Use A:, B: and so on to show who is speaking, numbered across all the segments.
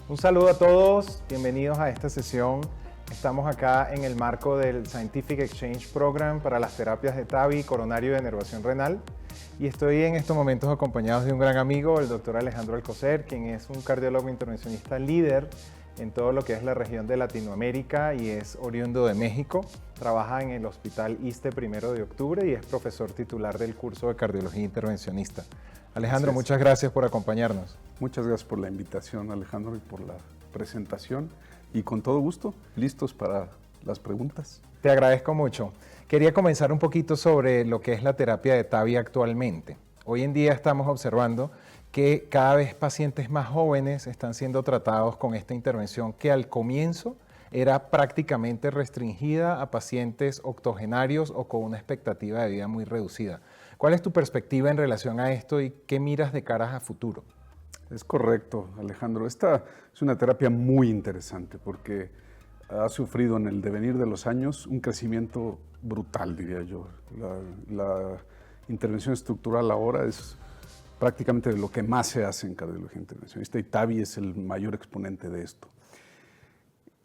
A: Un saludo a todos, bienvenidos a esta sesión. Estamos acá en el marco del Scientific Exchange Program para las terapias de TAVI, coronario y denervación renal. Y estoy en estos momentos acompañados de un gran amigo, el doctor Alejandro Alcocer, quien es un cardiólogo intervencionista líder en todo lo que es la región de Latinoamérica y es oriundo de México. Trabaja en el Hospital ISSSTE 1 de octubre y es profesor titular del curso de cardiología intervencionista. Alejandro, muchas gracias por acompañarnos.
B: Muchas gracias por la invitación, Alejandro, y por la presentación. Y con todo gusto, listos para las preguntas.
A: Te agradezco mucho. Quería comenzar un poquito sobre lo que es la terapia de TAVI actualmente. Hoy en día estamos observando que cada vez pacientes más jóvenes están siendo tratados con esta intervención que al comienzo era prácticamente restringida a pacientes octogenarios o con una expectativa de vida muy reducida. ¿Cuál es tu perspectiva en relación a esto y qué miras de cara a futuro?
B: Es correcto, Alejandro. Esta es una terapia muy interesante porque ha sufrido en el devenir de los años un crecimiento brutal, diría yo. La intervención estructural ahora es prácticamente de lo que más se hace en cardiología intervencionista y TAVI es el mayor exponente de esto.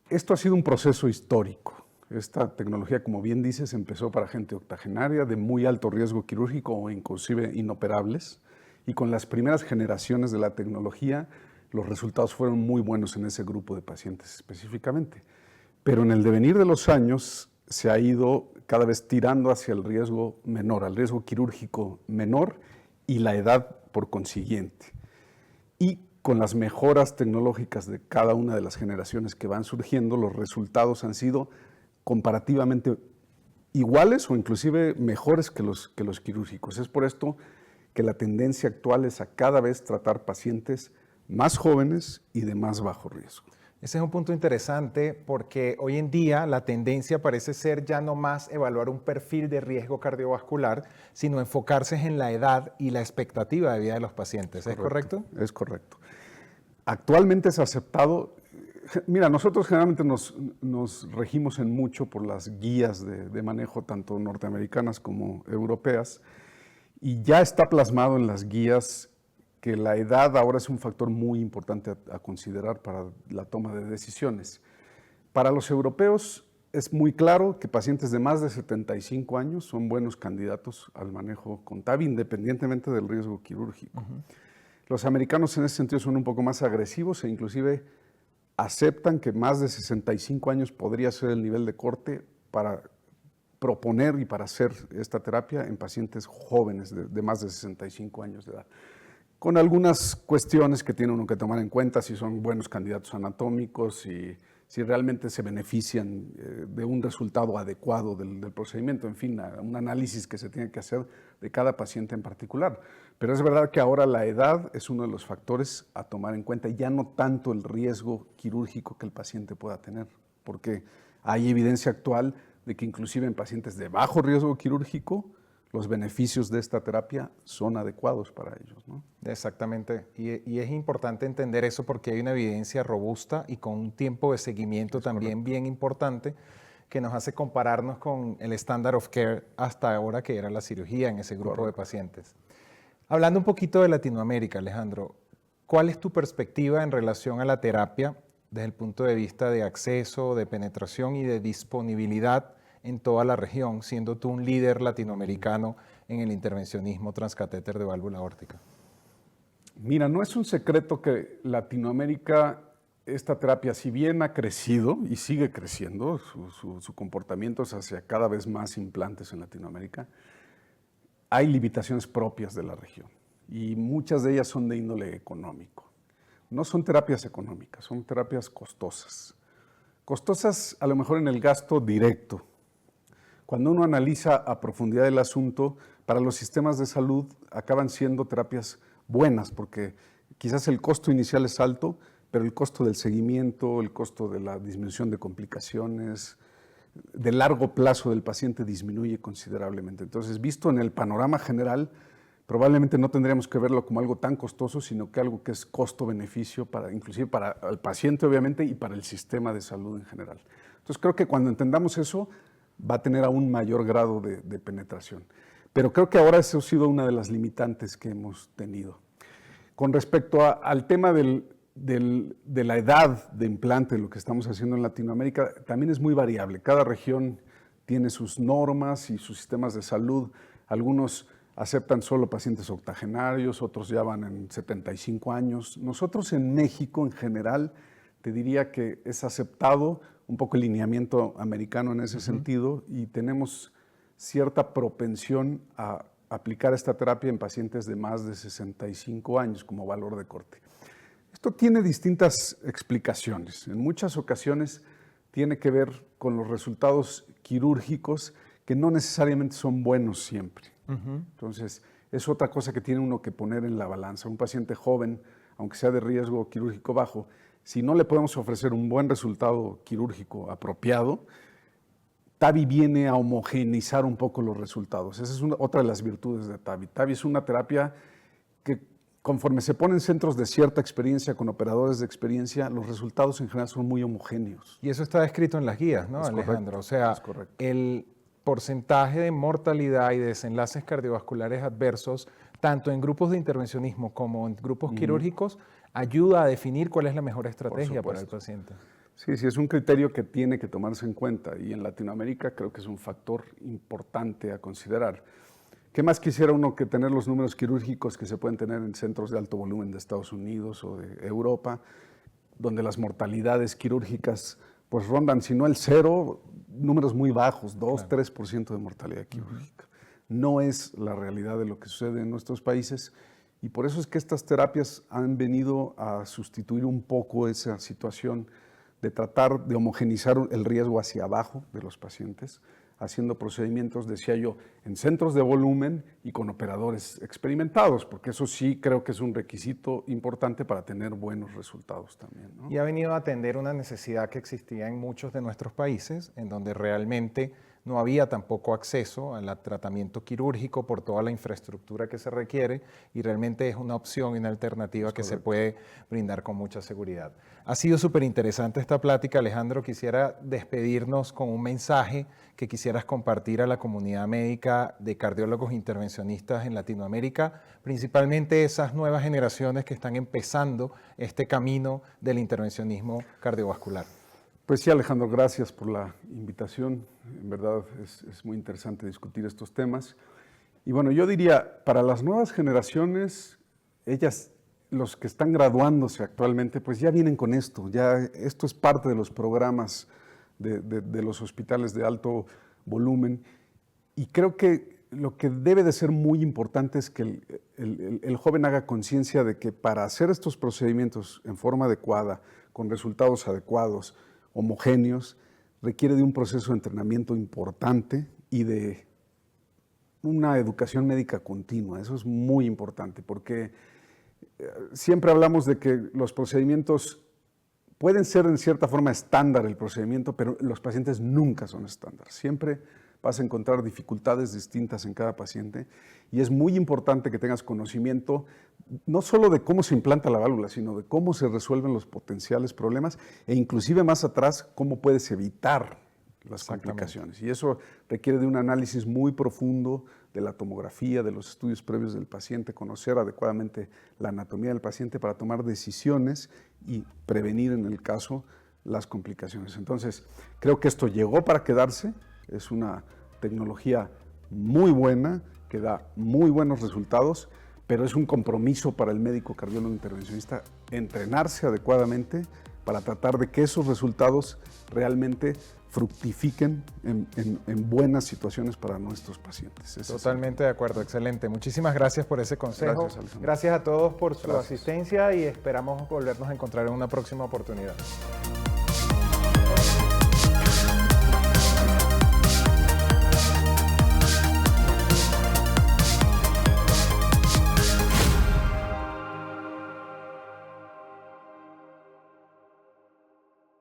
B: Esto ha sido un proceso histórico. Esta tecnología, como bien dices, empezó para gente octogenaria de muy alto riesgo quirúrgico o inclusive inoperables, y con las primeras generaciones de la tecnología los resultados fueron muy buenos en ese grupo de pacientes específicamente. Pero en el devenir de los años se ha ido cada vez tirando hacia el riesgo menor, al riesgo quirúrgico menor y la edad por consiguiente. Y con las mejoras tecnológicas de cada una de las generaciones que van surgiendo, los resultados han sido comparativamente iguales o inclusive mejores que los quirúrgicos. Es por esto que la tendencia actual es a cada vez tratar pacientes más jóvenes y de más bajo riesgo.
A: Ese es un punto interesante porque hoy en día la tendencia parece ser ya no más evaluar un perfil de riesgo cardiovascular, sino enfocarse en la edad y la expectativa de vida de los pacientes. ¿Es correcto?
B: Es correcto. Actualmente es aceptado. Mira, nosotros generalmente nos regimos en mucho por las guías de manejo, tanto norteamericanas como europeas, y ya está plasmado en las guías que la edad ahora es un factor muy importante a considerar para la toma de decisiones. Para los europeos es muy claro que pacientes de más de 75 años son buenos candidatos al manejo con TAVI, independientemente del riesgo quirúrgico. Los americanos en ese sentido son un poco más agresivos e inclusive aceptan que más de 65 años podría ser el nivel de corte para proponer y para hacer esta terapia en pacientes jóvenes de más de 65 años de edad. Con algunas cuestiones que tiene uno que tomar en cuenta, si son buenos candidatos anatómicos, si realmente se benefician de un resultado adecuado del procedimiento, en fin, un análisis que se tiene que hacer de cada paciente en particular. Pero es verdad que ahora la edad es uno de los factores a tomar en cuenta y ya no tanto el riesgo quirúrgico que el paciente pueda tener, porque hay evidencia actual de que inclusive en pacientes de bajo riesgo quirúrgico, los beneficios de esta terapia son adecuados para ellos, ¿no?
A: Exactamente, y es importante entender eso porque hay una evidencia robusta y con un tiempo de seguimiento también bien importante que nos hace compararnos con el standard of care hasta ahora, que era la cirugía en ese grupo de pacientes. Hablando un poquito de Latinoamérica, Alejandro, ¿cuál es tu perspectiva en relación a la terapia desde el punto de vista de acceso, de penetración y de disponibilidad en toda la región, siendo tú un líder latinoamericano en el intervencionismo transcatéter de válvula aórtica?
B: Mira, no es un secreto que Latinoamérica, esta terapia, si bien ha crecido y sigue creciendo, su comportamiento es hacia cada vez más implantes en Latinoamérica, hay limitaciones propias de la región y muchas de ellas son de índole económico. No son terapias económicas, son terapias costosas. Costosas a lo mejor en el gasto directo. Cuando uno analiza a profundidad el asunto, para los sistemas de salud acaban siendo terapias buenas, porque quizás el costo inicial es alto, pero el costo del seguimiento, el costo de la disminución de complicaciones, de largo plazo del paciente disminuye considerablemente. Entonces, visto en el panorama general, probablemente no tendríamos que verlo como algo tan costoso, sino que algo que es costo-beneficio, inclusive para el paciente, obviamente, y para el sistema de salud en general. Entonces, creo que cuando entendamos eso, va a tener aún mayor grado de penetración. Pero creo que ahora eso ha sido una de las limitantes que hemos tenido. Con respecto al tema del de la edad de implante, lo que estamos haciendo en Latinoamérica, también es muy variable. Cada región tiene sus normas y sus sistemas de salud. Algunos aceptan solo pacientes octogenarios, otros ya van en 75 años. Nosotros en México, en general, te diría que es aceptado un poco el lineamiento americano en ese sentido y tenemos cierta propensión a aplicar esta terapia en pacientes de más de 65 años como valor de corte. Esto tiene distintas explicaciones. En muchas ocasiones tiene que ver con los resultados quirúrgicos que no necesariamente son buenos siempre. Entonces, es otra cosa que tiene uno que poner en la balanza. Un paciente joven, aunque sea de riesgo quirúrgico bajo, si no le podemos ofrecer un buen resultado quirúrgico apropiado, TAVI viene a homogeneizar un poco los resultados. Esa es otra de las virtudes de TAVI. TAVI es una terapia que conforme se ponen centros de cierta experiencia con operadores de experiencia, los resultados en general son muy homogéneos.
A: Y eso está descrito en las guías, ¿no, Alejandro? O sea, el porcentaje de mortalidad y desenlaces cardiovasculares adversos, tanto en grupos de intervencionismo como en grupos quirúrgicos, ayuda a definir cuál es la mejor estrategia para el paciente.
B: Sí, sí, es un criterio que tiene que tomarse en cuenta y en Latinoamérica creo que es un factor importante a considerar. ¿Qué más quisiera uno que tener los números quirúrgicos que se pueden tener en centros de alto volumen de Estados Unidos o de Europa, donde las mortalidades quirúrgicas pues rondan, si no el cero, números muy bajos, 2, claro, 3% de mortalidad quirúrgica. No es la realidad de lo que sucede en nuestros países y por eso es que estas terapias han venido a sustituir un poco esa situación de tratar de homogenizar el riesgo hacia abajo de los pacientes, haciendo procedimientos, decía yo, en centros de volumen y con operadores experimentados, porque eso sí creo que es un requisito importante para tener buenos resultados también, ¿no?
A: Y ha venido a atender una necesidad que existía en muchos de nuestros países, en donde realmente no había tampoco acceso al tratamiento quirúrgico por toda la infraestructura que se requiere y realmente es una opción y una alternativa que se puede brindar con mucha seguridad. Ha sido súper interesante esta plática, Alejandro. Quisiera despedirnos con un mensaje que quisieras compartir a la comunidad médica de cardiólogos intervencionistas en Latinoamérica, principalmente esas nuevas generaciones que están empezando este camino del intervencionismo cardiovascular.
B: Pues sí, Alejandro, gracias por la invitación. En verdad es muy interesante discutir estos temas. Y bueno, yo diría, para las nuevas generaciones, ellas, los que están graduándose actualmente, pues ya vienen con esto. Ya esto es parte de los programas de los hospitales de alto volumen. Y creo que lo que debe de ser muy importante es que el joven haga conciencia de que para hacer estos procedimientos en forma adecuada, con resultados adecuados, homogéneos, requiere de un proceso de entrenamiento importante y de una educación médica continua. Eso es muy importante porque siempre hablamos de que los procedimientos pueden ser en cierta forma estándar el procedimiento, pero los pacientes nunca son estándar. Siempre vas a encontrar dificultades distintas en cada paciente y es muy importante que tengas conocimiento no solo de cómo se implanta la válvula, sino de cómo se resuelven los potenciales problemas e inclusive más atrás, cómo puedes evitar las complicaciones. Y eso requiere de un análisis muy profundo de la tomografía, de los estudios previos del paciente, conocer adecuadamente la anatomía del paciente para tomar decisiones y prevenir en el caso las complicaciones. Entonces, creo que esto llegó para quedarse. Es una tecnología muy buena, que da muy buenos resultados, pero es un compromiso para el médico cardiólogo intervencionista entrenarse adecuadamente para tratar de que esos resultados realmente fructifiquen en buenas situaciones para nuestros pacientes.
A: Totalmente de acuerdo, excelente. Muchísimas gracias por ese consejo. Gracias a todos por su asistencia y esperamos volvernos a encontrar en una próxima oportunidad.